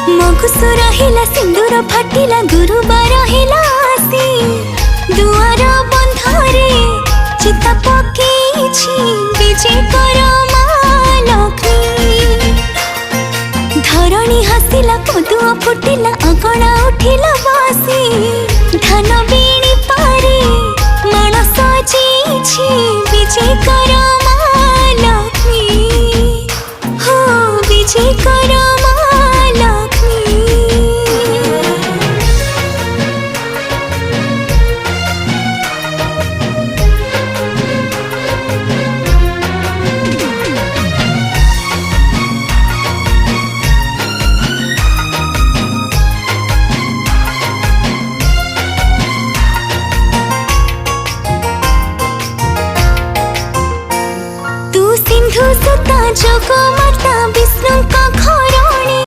मगुसु रहिला सिंदूर फाटिला गुरुबार हिला आसी दुआर बंधरे चिता पकेछि विजय कर माँ लक्ष्मी। धरणी हसिला पदुआ फुटिला अगणा उठिला बासी धान बीणी पारे माण सजेछि विजय कर